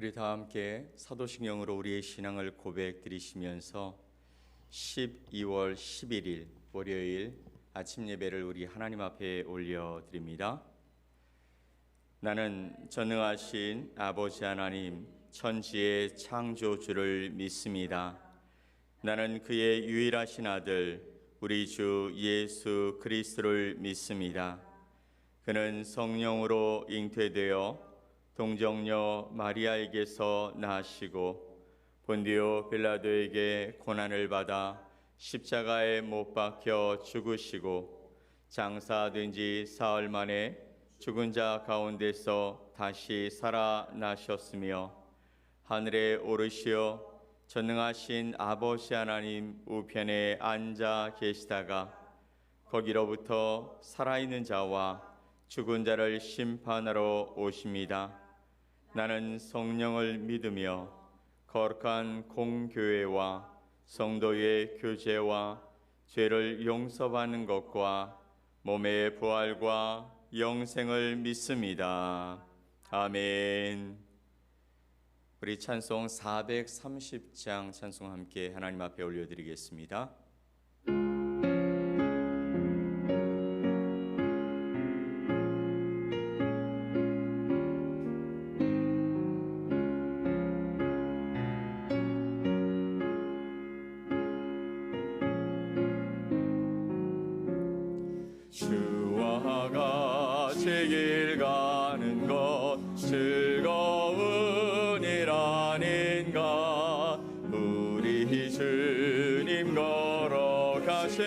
우리 다 함께 사도신경으로 우리의 신앙을 고백드리시면서 12월 11일 월요일 아침 예배를 우리 하나님 앞에 올려드립니다. 나는 전능하신 아버지 하나님 천지의 창조주를 믿습니다. 나는 그의 유일하신 아들 우리 주 예수 그리스도를 믿습니다. 그는 성령으로 잉태되어 동정녀 마리아에게서 나시고 본디오 빌라도에게 고난을 받아 십자가에 못 박혀 죽으시고 장사된 지 사흘 만에 죽은 자 가운데서 다시 살아나셨으며 하늘에 오르시어 전능하신 아버지 하나님 우편에 앉아 계시다가 거기로부터 살아있는 자와 죽은 자를 심판하러 오십니다. 나는 성령을 믿으며 거룩한 공교회와 성도의 교제와 죄를 용서받는 것과 몸의 부활과 영생을 믿습니다. 아멘. 우리 찬송 430장 찬송 함께 하나님 앞에 올려드리겠습니다. 길 가는 것 즐거운 일 아닌가. 우리 주님 걸어가신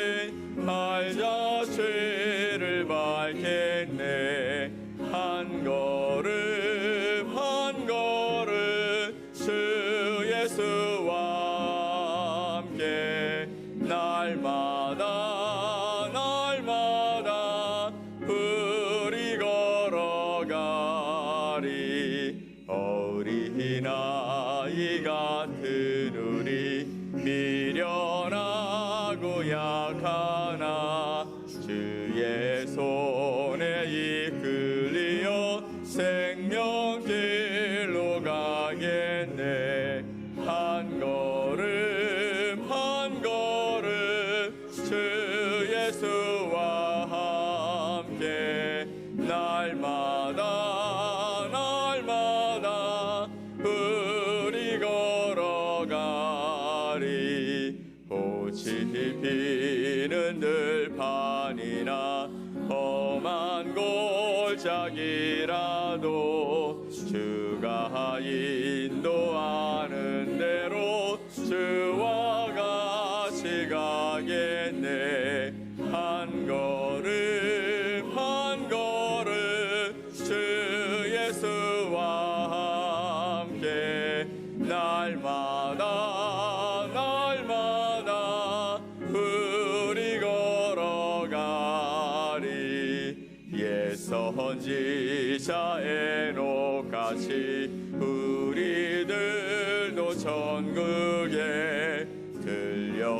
팔자 죄를 밝겠네. 한 걸음 한 걸음 주 예수와 함께 날마다 어린아이 같은 우리 미련하고 약하나 주의 손에 이끌려 생명길로 가겠네. 한 걸음 한 걸음 주 예수와 함께 날마다 우리 걸어가리. 꽃이 피는 들판이나 험한 골짜기라도 주가 인도하는 대로 주와 같이 가겠네. 한 걸음 한 걸음 주 예수와 함께 날마다 우리 걸어가리. 옛 선지자 에녹같이 우리들도 천국에 들려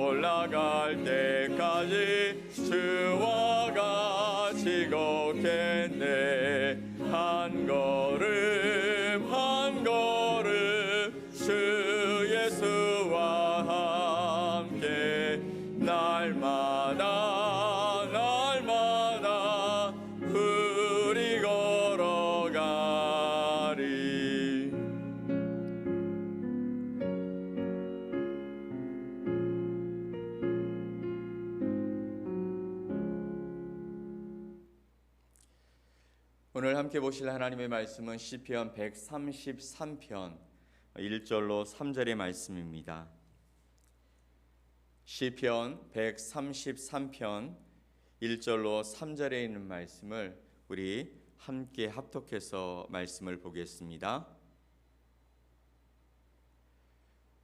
올라갈 때까지 주와 같이 걷겠네. 한 걸음 한 걸음 주 예수와 함께 날마다 우리 걸어가리. 오늘 함께 보실 하나님의 말씀은 시편 133편 1절로 3절의 말씀입니다. 시편 133편 1절로 3절에 있는 말씀을 우리 함께 합독해서 말씀을 보겠습니다.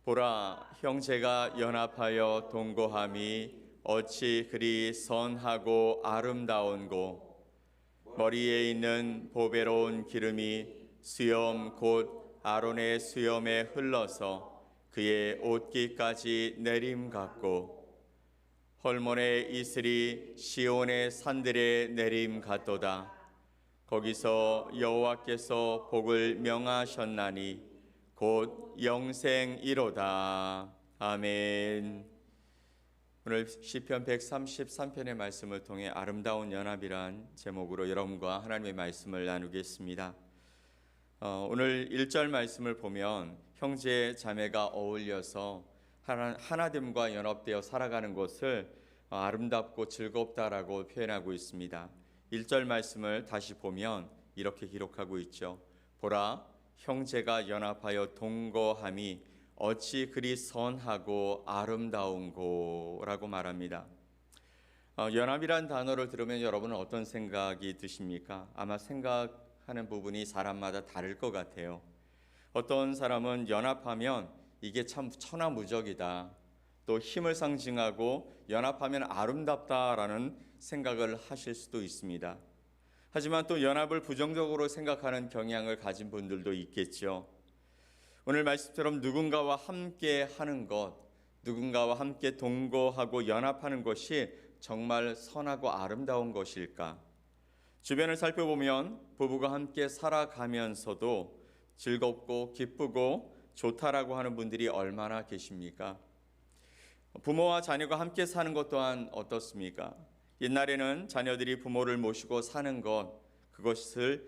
보라, 형제가 연합하여 동거함이 어찌 그리 선하고 아름다운고. 머리에 있는 보배로운 기름이 수염 곧 아론의 수염에 흘러서 그의 옷깃까지 내림 같고 헐몬의 이슬이 시온의 산들에 내림 같도다. 거기서 여호와께서 복을 명하셨나니 곧 영생이로다. 아멘. 오늘 시편 133편의 말씀을 통해 아름다운 연합이란 제목으로 여러분과 하나님의 말씀을 나누겠습니다. 오늘 1절 말씀을 보면 형제 자매가 어울려서 하나됨과 연합되어 살아가는 것을 아름답고 즐겁다라고 표현하고 있습니다. 1절 말씀을 다시 보면 이렇게 기록하고 있죠. 보라, 형제가 연합하여 동거함이 어찌 그리 선하고 아름다운고라고 말합니다. 연합이란 단어를 들으면 여러분은 어떤 생각이 드십니까? 아마 생각하는 부분이 사람마다 다를 것 같아요. 어떤 사람은 연합하면 이게 참 천하무적이다, 또 힘을 상징하고 연합하면 아름답다라는 생각을 하실 수도 있습니다. 하지만 또 연합을 부정적으로 생각하는 경향을 가진 분들도 있겠죠. 오늘 말씀처럼 누군가와 함께 하는 것, 누군가와 함께 동거하고 연합하는 것이 정말 선하고 아름다운 것일까? 주변을 살펴보면 부부가 함께 살아가면서도 즐겁고 기쁘고 좋다라고 하는 분들이 얼마나 계십니까? 부모와 자녀가 함께 사는 것 또한 어떻습니까? 옛날에는 자녀들이 부모를 모시고 사는 그것을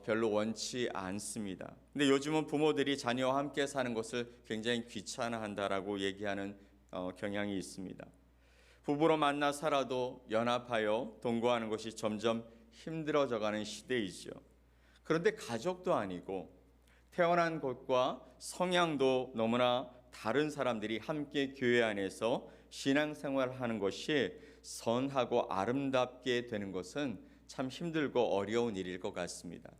별로 원치 않습니다. 근데 요즘은 부모들이 자녀와 함께 사는 것을 굉장히 귀찮아한다라고 얘기하는 경향이 있습니다. 부부로 만나 살아도 연합하여 동거하는 것이 점점 힘들어져가는 시대이죠. 그런데 가족도 아니고 태어난 곳과 성향도 너무나 다른 사람들이 함께 교회 안에서 신앙생활하는 것이 선하고 아름답게 되는 것은 참 힘들고 어려운 일일 것 같습니다.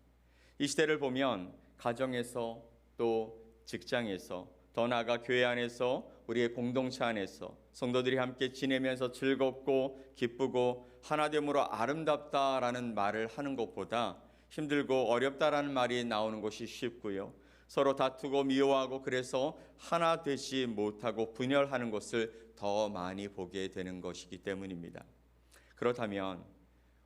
이 시대를 보면 가정에서 또 직장에서 더 나아가 교회 안에서 우리의 공동체 안에서 성도들이 함께 지내면서 즐겁고 기쁘고 하나됨으로 아름답다라는 말을 하는 것보다 힘들고 어렵다라는 말이 나오는 것이 쉽고요. 서로 다투고 미워하고 그래서 하나 되지 못하고 분열하는 것을 더 많이 보게 되는 것이기 때문입니다. 그렇다면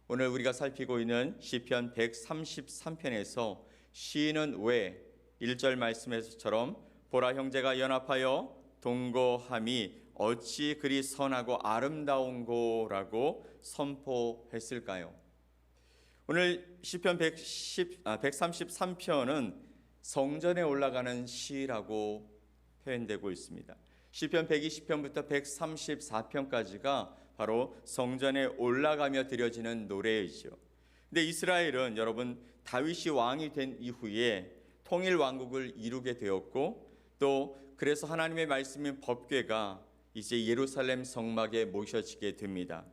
오늘 우리가 살피고 있는 시편 133편에서 시인은 왜 1절 말씀에서처럼 보라, 형제가 연합하여 동거함이 어찌 그리 선하고 아름다운고라고 선포했을까요? 오늘 시편 133편은 성전에 올라가는 시라고 표현되고 있습니다. 시편 120편부터 134편까지가 바로 성전에 올라가며 드려지는 노래이죠. 근데 이스라엘은 여러분 다윗이 왕이 된 이후에 통일 왕국을 이루게 되었고 또 그래서 하나님의 말씀인 법궤가 이제 예루살렘 성막에 모셔지게 됩니다.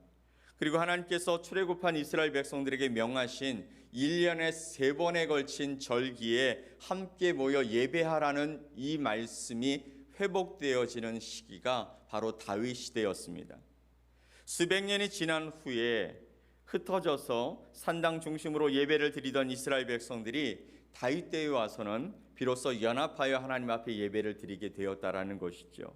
그리고 하나님께서 출애굽한 이스라엘 백성들에게 명하신 1년에 3번에 걸친 절기에 함께 모여 예배하라는 이 말씀이 회복되어지는 시기가 바로 다윗 시대였습니다. 수백 년이 지난 후에 흩어져서 산당 중심으로 예배를 드리던 이스라엘 백성들이 다윗 때에 와서는 비로소 연합하여 하나님 앞에 예배를 드리게 되었다라는 것이죠.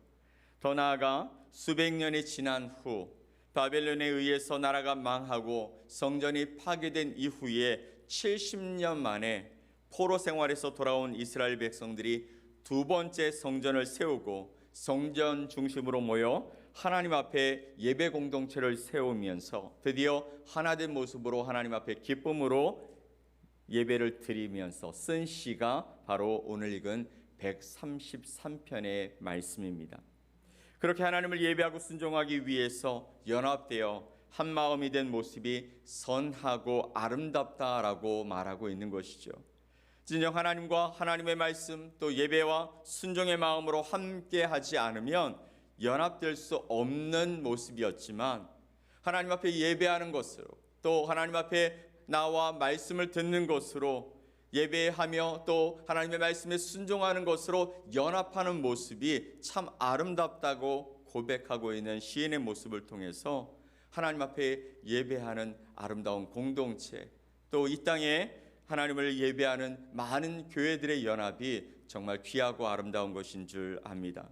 더 나아가 수백 년이 지난 후 바벨론에 의해서 나라가 망하고 성전이 파괴된 이후에 70년 만에 포로 생활에서 돌아온 이스라엘 백성들이 두 번째 성전을 세우고 성전 중심으로 모여 하나님 앞에 예배 공동체를 세우면서 드디어 하나된 모습으로 하나님 앞에 기쁨으로 예배를 드리면서 쓴 시가 바로 오늘 읽은 133편의 말씀입니다. 그렇게 하나님을 예배하고 순종하기 위해서 연합되어 한 마음이 된 모습이 선하고 아름답다라고 말하고 있는 것이죠. 진정 하나님과 하나님의 말씀 또 예배와 순종의 마음으로 함께 하지 않으면 연합될 수 없는 모습이었지만 하나님 앞에 예배하는 것으로 또 하나님 앞에 나와 말씀을 듣는 것으로 예배하며 또 하나님의 말씀에 순종하는 것으로 연합하는 모습이 참 아름답다고 고백하고 있는 시인의 모습을 통해서 하나님 앞에 예배하는 아름다운 공동체 또 이 땅에 하나님을 예배하는 많은 교회들의 연합이 정말 귀하고 아름다운 것인 줄 압니다.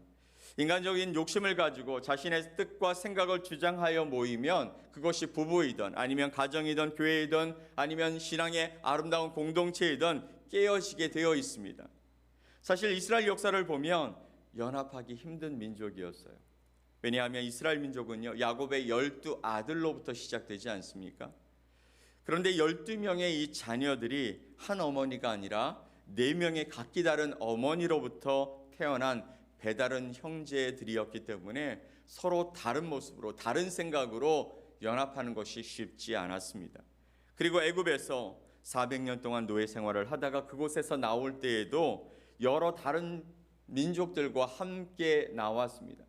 인간적인 욕심을 가지고 자신의 뜻과 생각을 주장하여 모이면 그것이 부부이든 아니면 가정이든 교회이든 아니면 신앙의 아름다운 공동체이든 깨어지게 되어 있습니다. 사실 이스라엘 역사를 보면 연합하기 힘든 민족이었어요. 왜냐하면 이스라엘 민족은요, 야곱의 12아들로부터 시작되지 않습니까? 그런데 12명의 이 자녀들이 한 어머니가 아니라 4명의 각기 다른 어머니로부터 태어난 배다른 형제들이었기 때문에 서로 다른 모습으로 다른 생각으로 연합하는 것이 쉽지 않았습니다. 그리고 애굽에서 400년 동안 노예 생활을 하다가 그곳에서 나올 때에도 여러 다른 민족들과 함께 나왔습니다.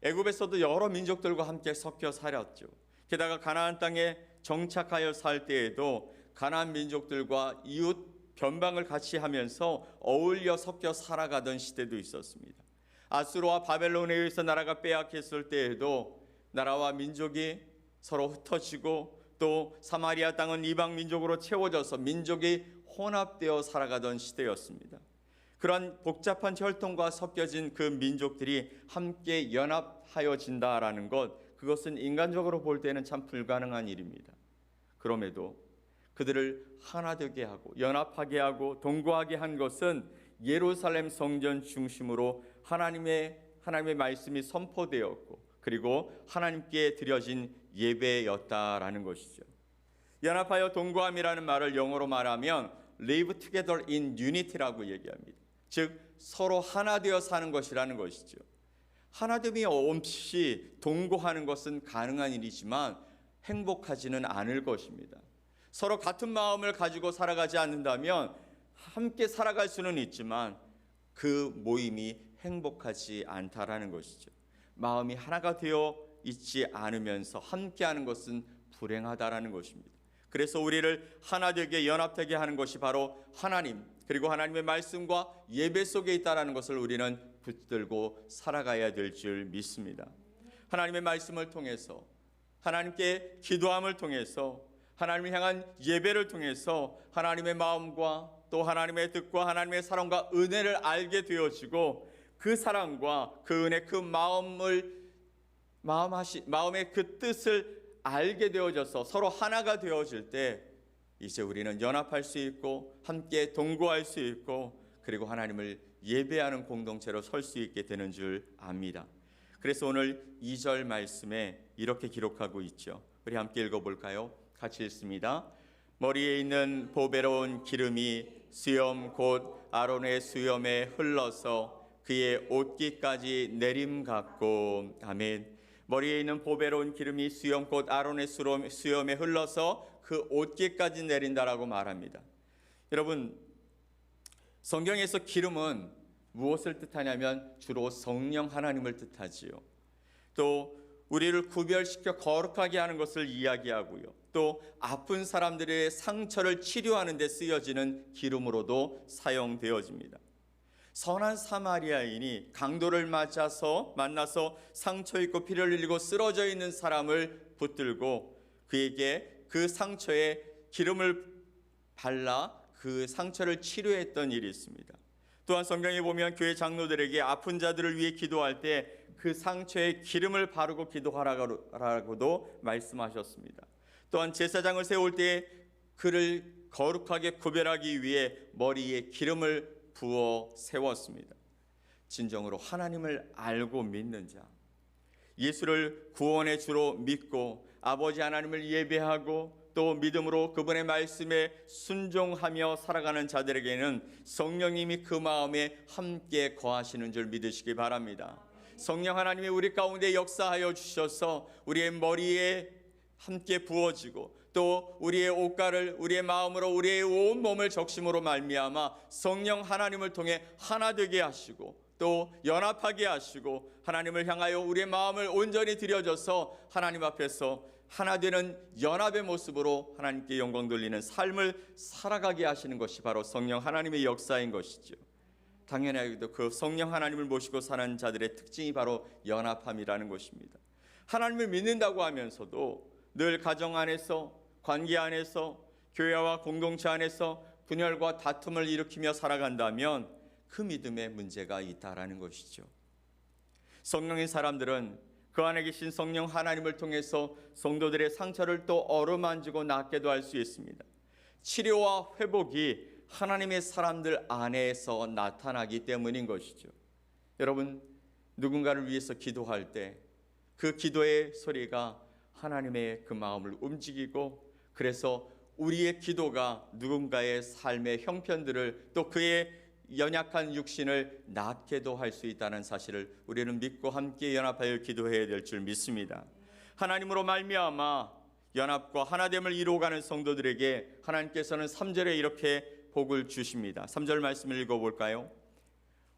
애굽에서도 여러 민족들과 함께 섞여 살았죠. 게다가 가나안 땅에 정착하여 살 때에도 가나안 민족들과 이웃 변방을 같이 하면서 어울려 섞여 살아가던 시대도 있었습니다. 아수르와 바벨론에 의해서 나라가 빼앗겼을 때에도 나라와 민족이 서로 흩어지고 또 사마리아 땅은 이방 민족으로 채워져서 민족이 혼합되어 살아가던 시대였습니다. 그런 복잡한 혈통과 섞여진 그 민족들이 함께 연합하여진다라는 것, 그것은 인간적으로 볼 때는 참 불가능한 일입니다. 그럼에도 그들을 하나 되게 하고 연합하게 하고 동거하게 한 것은 예루살렘 성전 중심으로 하나님의 말씀이 선포되었고 그리고 하나님께 드려진 예배였다라는 것이죠. 연합하여 동거함이라는 말을 영어로 말하면 live together in unity라고 얘기합니다. 즉 서로 하나 되어 사는 것이라는 것이죠. 하나됨이 없이 동거하는 것은 가능한 일이지만 행복하지는 않을 것입니다. 서로 같은 마음을 가지고 살아가지 않는다면 함께 살아갈 수는 있지만 그 모임이 행복하지 않다라는 것이죠. 마음이 하나가 되어 있지 않으면서 함께하는 것은 불행하다라는 것입니다. 그래서 우리를 하나 되게 연합되게 하는 것이 바로 하나님 그리고 하나님의 말씀과 예배 속에 있다라는 것을 우리는 붙들고 살아가야 될 줄 믿습니다. 하나님의 말씀을 통해서 하나님께 기도함을 통해서 하나님을 향한 예배를 통해서 하나님의 마음과 또 하나님의 뜻과 하나님의 사랑과 은혜를 알게 되어지고 그 사랑과 그 은혜 그 마음의 그 뜻을 알게 되어져서 서로 하나가 되어질 때 이제 우리는 연합할 수 있고 함께 동거할 수 있고 그리고 하나님을 예배하는 공동체로 설 수 있게 되는 줄 압니다. 그래서 오늘 2절 말씀에 이렇게 기록하고 있죠. 우리 함께 읽어볼까요? 같이 읽습니다. 머리에 있는 보배로운 기름이 수염 곧 아론의 수염에 흘러서 그의 옷깃까지 내림 같고 아멘. 머리에 있는 보배로운 기름이 수염 곧 아론의 수염에 흘러서 그 옷깃까지 내린다라고 말합니다. 여러분, 성경에서 기름은 무엇을 뜻하냐면 주로 성령 하나님을 뜻하지요. 또 우리를 구별시켜 거룩하게 하는 것을 이야기하고요. 또 아픈 사람들의 상처를 치료하는 데 쓰여지는 기름으로도 사용되어집니다. 선한 사마리아인이 강도를 만나서 상처 입고 피를 흘리고 쓰러져 있는 사람을 붙들고 그에게 그 상처에 기름을 발라 그 상처를 치료했던 일이 있습니다. 또한 성경에 보면 교회 장로들에게 아픈 자들을 위해 기도할 때 그 상처에 기름을 바르고 기도하라고도 말씀하셨습니다. 또한 제사장을 세울 때 그를 거룩하게 구별하기 위해 머리에 기름을 부어 세웠습니다. 진정으로 하나님을 알고 믿는 자, 예수를 구원의 주로 믿고 아버지 하나님을 예배하고 또 믿음으로 그분의 말씀에 순종하며 살아가는 자들에게는 성령님이 그 마음에 함께 거하시는 줄 믿으시기 바랍니다. 성령 하나님이 우리 가운데 역사하여 주셔서 우리의 머리에 함께 부어지고 또 우리의 옷가를 우리의 마음으로 우리의 온 몸을 적심으로 말미암아 성령 하나님을 통해 하나 되게 하시고 또 연합하게 하시고 하나님을 향하여 우리의 마음을 온전히 들여져서 하나님 앞에서 하나 되는 연합의 모습으로 하나님께 영광 돌리는 삶을 살아가게 하시는 것이 바로 성령 하나님의 역사인 것이죠. 당연하게도 그 성령 하나님을 모시고 사는 자들의 특징이 바로 연합함이라는 것입니다. 하나님을 믿는다고 하면서도 늘 가정 안에서 관계 안에서 교회와 공동체 안에서 분열과 다툼을 일으키며 살아간다면 그 믿음에 문제가 있다라는 것이죠. 성령인 사람들은 그 안에 계신 성령 하나님을 통해서 성도들의 상처를 또 어루만지고 낫게도 할 수 있습니다. 치료와 회복이 하나님의 사람들 안에서 나타나기 때문인 것이죠. 여러분, 누군가를 위해서 기도할 때 그 기도의 소리가 하나님의 그 마음을 움직이고, 그래서 우리의 기도가 누군가의 삶의 형편들을 또 그의 연약한 육신을 낫게도 할 수 있다는 사실을 우리는 믿고 함께 연합하여 기도해야 될 줄 믿습니다. 하나님으로 말미암아 연합과 하나됨을 이루어가는 성도들에게 하나님께서는 3절에 이렇게 복을 주십니다. 3절 말씀을 읽어볼까요?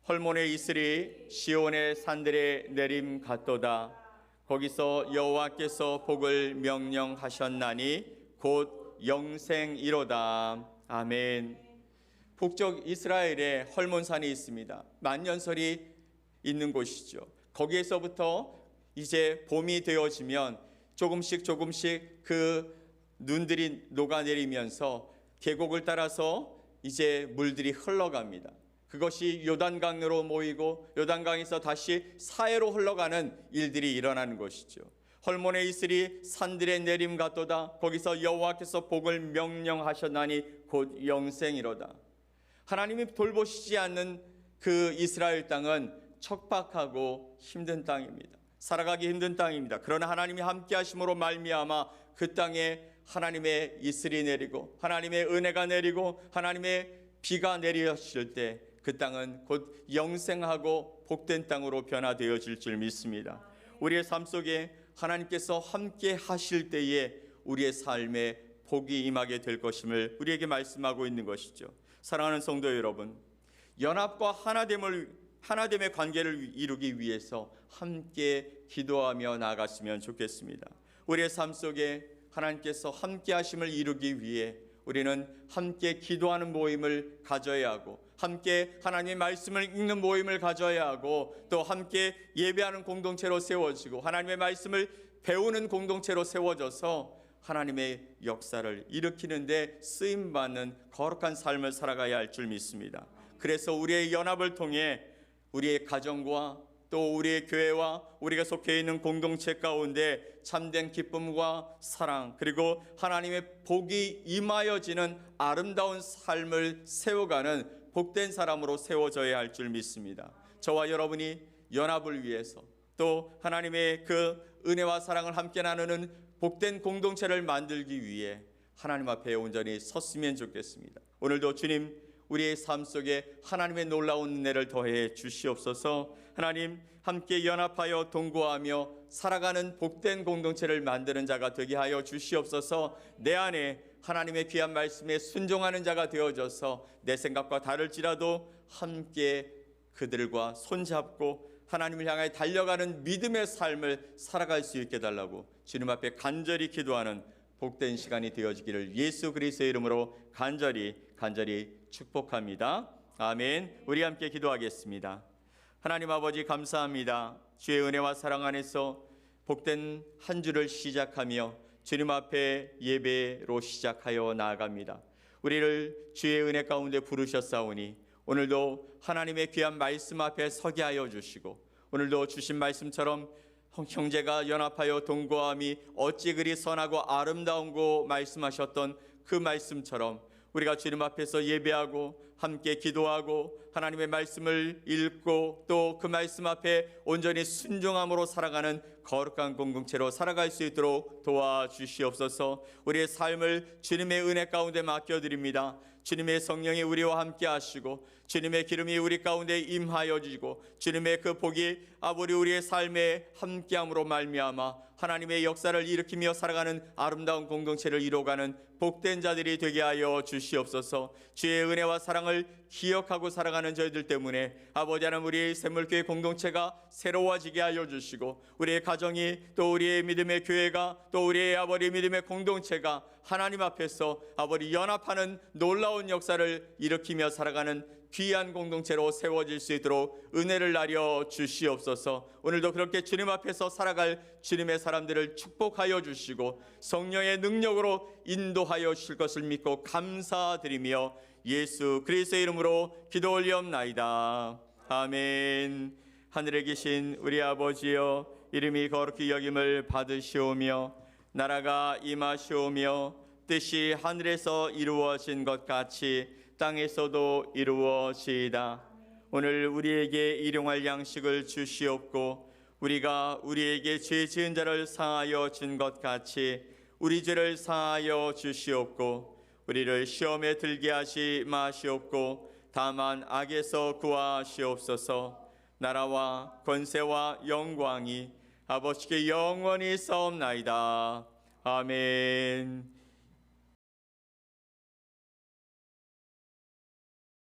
헐몬에 있으리 시온의 산들에 내림 같도다. 거기서 여호와께서 복을 명령하셨나니 곧 영생이로다. 아멘. 북쪽 이스라엘에 헐몬산이 있습니다. 만년설이 있는 곳이죠. 거기에서부터 이제 봄이 되어지면 조금씩 그 눈들이 녹아내리면서 계곡을 따라서 이제 물들이 흘러갑니다. 그것이 요단강으로 모이고 요단강에서 다시 사해로 흘러가는 일들이 일어나는 것이죠. 헐몬에 있으리 산들의 내림 같도다. 거기서 여호와께서 복을 명령하셨나니 곧 영생이로다. 하나님이 돌보시지 않는 그 이스라엘 땅은 척박하고 힘든 땅입니다. 살아가기 힘든 땅입니다. 그러나 하나님이 함께 하심으로 말미암아 그 땅에 하나님의 이슬이 내리고 하나님의 은혜가 내리고 하나님의 비가 내리실 때 그 땅은 곧 영생하고 복된 땅으로 변화되어질 줄 믿습니다. 우리의 삶 속에 하나님께서 함께 하실 때에 우리의 삶에 복이 임하게 될 것임을 우리에게 말씀하고 있는 것이죠. 사랑하는 성도 여러분, 연합과 하나됨의 관계를 이루기 위해서 함께 기도하며 나아갔으면 좋겠습니다. 우리의 삶 속에 하나님께서 함께 하심을 이루기 위해 우리는 함께 기도하는 모임을 가져야 하고, 함께 하나님의 말씀을 읽는 모임을 가져야 하고, 또 함께 예배하는 공동체로 세워지고 하나님의 말씀을 배우는 공동체로 세워져서 하나님의 역사를 일으키는 데 쓰임받는 거룩한 삶을 살아가야 할 줄 믿습니다. 그래서 우리의 연합을 통해 우리의 가정과 또 우리의 교회와 우리가 속해 있는 공동체 가운데 참된 기쁨과 사랑, 그리고 하나님의 복이 임하여지는 아름다운 삶을 세워가는 복된 사람으로 세워져야 할 줄 믿습니다. 저와 여러분이 연합을 위해서 또 하나님의 그 은혜와 사랑을 함께 나누는 복된 공동체를 만들기 위해 하나님 앞에 온전히 섰으면 좋겠습니다. 오늘도 주님, 우리의 삶 속에 하나님의 놀라운 은혜를 더해 주시옵소서. 하나님, 함께 연합하여 동거하며 살아가는 복된 공동체를 만드는 자가 되게 하여 주시옵소서. 내 안에 하나님의 귀한 말씀에 순종하는 자가 되어져서 내 생각과 다를지라도 함께 그들과 손잡고 하나님을 향해 달려가는 믿음의 삶을 살아갈 수 있게 달라고 주님 앞에 간절히 기도하는 복된 시간이 되어지기를 예수 그리스도의 이름으로 간절히 축복합니다. 아멘. 우리 함께 기도하겠습니다. 하나님 아버지, 감사합니다. 주의 은혜와 사랑 안에서 복된 한 주를 시작하며 주님 앞에 예배로 시작하여 나아갑니다. 우리를 주의 은혜 가운데 부르셨사오니 오늘도 하나님의 귀한 말씀 앞에 서게 하여 주시고, 오늘도 주신 말씀처럼 형제가 연합하여 동거함이 어찌 그리 선하고 아름다운고 말씀하셨던 그 말씀처럼 우리가 주님 앞에서 예배하고 함께 기도하고 하나님의 말씀을 읽고 또 그 말씀 앞에 온전히 순종함으로 살아가는 거룩한 공동체로 살아갈 수 있도록 도와주시옵소서. 우리의 삶을 주님의 은혜 가운데 맡겨드립니다. 주님의 성령이 우리와 함께 하시고 주님의 기름이 우리 가운데 임하여 주시고 주님의 그 복이 우리의 삶에 함께함으로 말미암아 하나님의 역사를 일으키며 살아가는 아름다운 공동체를 이루어가는 복된 자들이 되게 하여 주시옵소서. 주의 은혜와 사랑을 기억하고 살아가는 저희들 때문에 아버지 하나님, 우리의 샘물교회 공동체가 새로워지게 하여 주시고 우리의 가정이 또 우리의 믿음의 교회가 또 우리의 아버지 믿음의 공동체가 하나님 앞에서 아버지 연합하는 놀라운 역사를 일으키며 살아가는 귀한 공동체로 세워질 수 있도록 은혜를 나려 주시옵소서. 오늘도 그렇게 주님 앞에서 살아갈 주님의 사람들을 축복하여 주시고 성령의 능력으로 인도하여 주실 것을 믿고 감사드리며 예수 그리스도의 이름으로 기도 올리옵나이다. 아멘. 하늘에 계신 우리 아버지여, 이름이 거룩히 여김을 받으시오며 나라가 임하시오며 뜻이 하늘에서 이루어진 것 같이 땅에서도 이루어지이다. 오늘 우리에게 일용할 양식을 주시옵고 우리가 우리에게 죄 지은 자를 사하여 준 것 같이 우리 죄를 사하여 주시옵고 우리를 시험에 들게 하지 마시옵고 다만 악에서 구하시옵소서. 나라와 권세와 영광이 아버지께 영원히 있사옵나이다. 아멘.